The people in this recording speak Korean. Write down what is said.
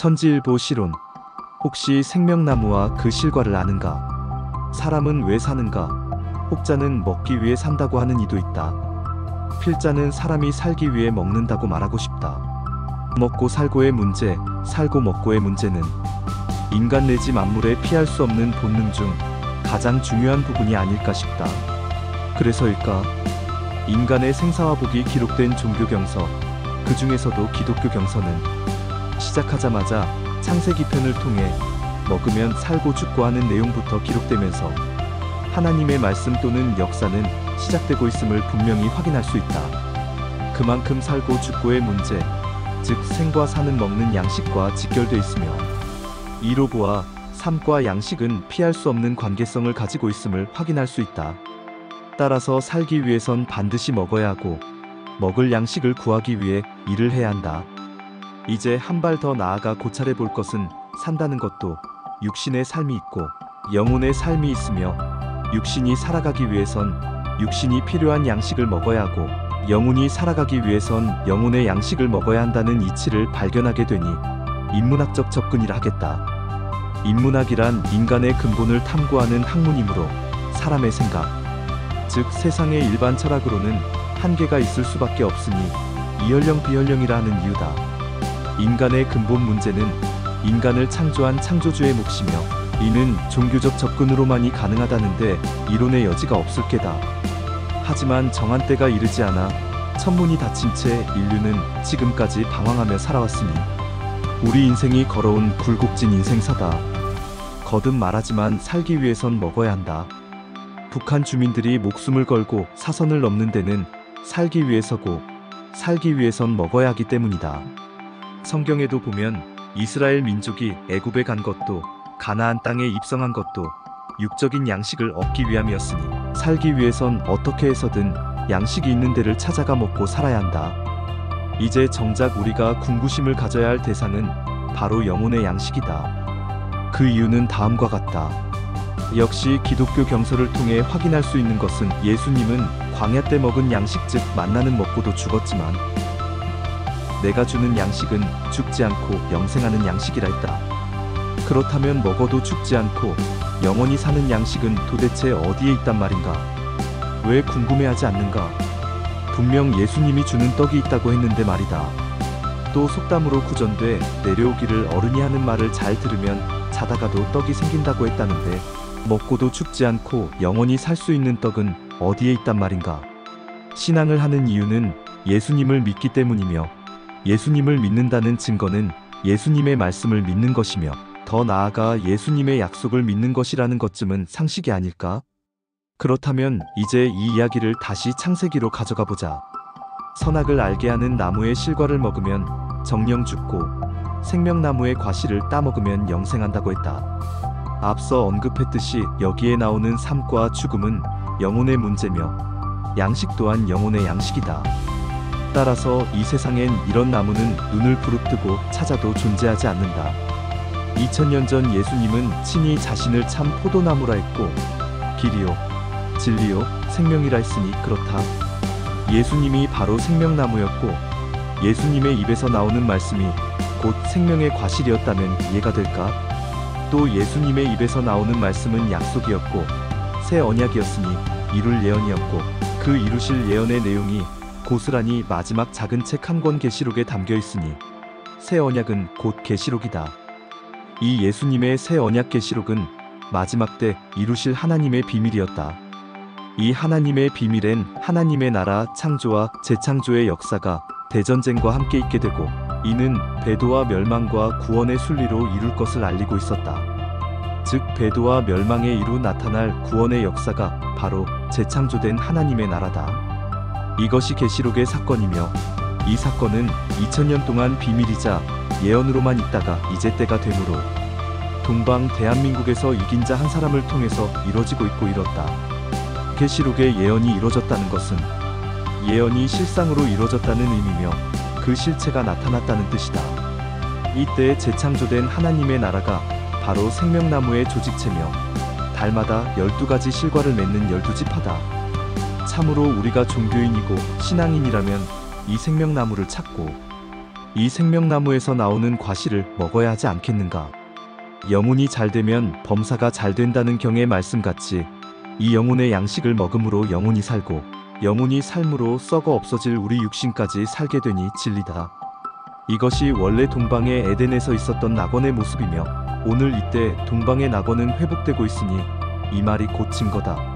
천지일보 시론. 혹시 생명나무와 그 실과를 아는가? 사람은 왜 사는가? 혹자는 먹기 위해 산다고 하는 이도 있다. 필자는 사람이 살기 위해 먹는다고 말하고 싶다. 먹고 살고의 문제, 살고 먹고의 문제는 인간 내지 만물의 피할 수 없는 본능 중 가장 중요한 부분이 아닐까 싶다. 그래서일까? 인간의 생사와 복이 기록된 종교 경서, 그 중에서도 기독교 경서는 시작하자마자 창세기 편을 통해 먹으면 살고 죽고 하는 내용부터 기록되면서 하나님의 말씀 또는 역사는 시작되고 있음을 분명히 확인할 수 있다. 그만큼 살고 죽고의 문제, 즉 생과 사는 먹는 양식과 직결되어 있으며, 이로 보아 삶과 양식은 피할 수 없는 관계성을 가지고 있음을 확인할 수 있다. 따라서 살기 위해선 반드시 먹어야 하고, 먹을 양식을 구하기 위해 일을 해야 한다. 이제 한 발 더 나아가 고찰해 볼 것은, 산다는 것도 육신의 삶이 있고 영혼의 삶이 있으며, 육신이 살아가기 위해선 육신이 필요한 양식을 먹어야 하고, 영혼이 살아가기 위해선 영혼의 양식을 먹어야 한다는 이치를 발견하게 되니 인문학적 접근이라 하겠다. 인문학이란 인간의 근본을 탐구하는 학문이므로 사람의 생각, 즉 세상의 일반 철학으로는 한계가 있을 수밖에 없으니 이혈령 비혈령이라 하는 이유다. 인간의 근본 문제는 인간을 창조한 창조주의 몫이며, 이는 종교적 접근으로만이 가능하다는데 이론의 여지가 없을 게다. 하지만 정한 때가 이르지 않아 천문이 닫힌 채 인류는 지금까지 방황하며 살아왔으니 우리 인생이 걸어온 굴곡진 인생사다. 거듭 말하지만 살기 위해선 먹어야 한다. 북한 주민들이 목숨을 걸고 사선을 넘는 데는 살기 위해서고, 살기 위해선 먹어야 하기 때문이다. 성경에도 보면 이스라엘 민족이 애굽에 간 것도, 가나안 땅에 입성한 것도 육적인 양식을 얻기 위함이었으니 살기 위해선 어떻게 해서든 양식이 있는 데를 찾아가 먹고 살아야 한다. 이제 정작 우리가 궁구심을 가져야 할 대상은 바로 영혼의 양식이다. 그 이유는 다음과 같다. 역시 기독교 경서를 통해 확인할 수 있는 것은, 예수님은 광야 때 먹은 양식, 즉 만나는 먹고도 죽었지만 내가 주는 양식은 죽지 않고 영생하는 양식이라 했다. 그렇다면 먹어도 죽지 않고 영원히 사는 양식은 도대체 어디에 있단 말인가? 왜 궁금해하지 않는가? 분명 예수님이 주는 떡이 있다고 했는데 말이다. 또 속담으로 구전돼 내려오기를 어른이 하는 말을 잘 들으면 자다가도 떡이 생긴다고 했다는데, 먹고도 죽지 않고 영원히 살 수 있는 떡은 어디에 있단 말인가? 신앙을 하는 이유는 예수님을 믿기 때문이며, 예수님을 믿는다는 증거는 예수님의 말씀을 믿는 것이며, 더 나아가 예수님의 약속을 믿는 것이라는 것쯤은 상식이 아닐까? 그렇다면 이제 이 이야기를 다시 창세기로 가져가 보자. 선악을 알게 하는 나무의 실과를 먹으면 정령 죽고, 생명나무의 과실을 따먹으면 영생한다고 했다. 앞서 언급했듯이 여기에 나오는 삶과 죽음은 영혼의 문제며, 양식 또한 영혼의 양식이다. 따라서 이 세상엔 이런 나무는 눈을 부릅뜨고 찾아도 존재하지 않는다. 2000년 전 예수님은 친히 자신을 참 포도나무라 했고, 길이요, 진리요, 생명이라 했으니 그렇다. 예수님이 바로 생명나무였고, 예수님의 입에서 나오는 말씀이 곧 생명의 과실이었다면 이해가 될까? 또 예수님의 입에서 나오는 말씀은 약속이었고 새 언약이었으니 이룰 예언이었고, 그 이루실 예언의 내용이 고스란히 마지막 작은 책 한 권 계시록에 담겨 있으니 새 언약은 곧 계시록이다. 이 예수님의 새 언약 계시록은 마지막 때 이루실 하나님의 비밀이었다. 이 하나님의 비밀엔 하나님의 나라 창조와 재창조의 역사가 대전쟁과 함께 있게 되고, 이는 배도와 멸망과 구원의 순리로 이룰 것을 알리고 있었다. 즉 배도와 멸망의 이루 나타날 구원의 역사가 바로 재창조된 하나님의 나라다. 이것이 계시록의 사건이며, 이 사건은 2000년 동안 비밀이자 예언으로만 있다가 이제 때가 되므로 동방 대한민국에서 이긴 자 한 사람을 통해서 이뤄지고 있고 이뤘다. 계시록의 예언이 이루어졌다는 것은 예언이 실상으로 이루어졌다는 의미며, 그 실체가 나타났다는 뜻이다. 이때 재창조된 하나님의 나라가 바로 생명나무의 조직체며, 달마다 12가지 실과를 맺는 12지파다. 참으로 우리가 종교인이고 신앙인이라면 이 생명나무를 찾고 이 생명나무에서 나오는 과실을 먹어야 하지 않겠는가? 영혼이 잘 되면 범사가 잘 된다는 경의 말씀같이 이 영혼의 양식을 먹음으로 영혼이 살고 영혼이 삶으로 썩어 없어질 우리 육신까지 살게 되니 진리다. 이것이 원래 동방의 에덴에서 있었던 낙원의 모습이며 오늘 이때 동방의 낙원은 회복되고 있으니 이 말이 곧 증거다.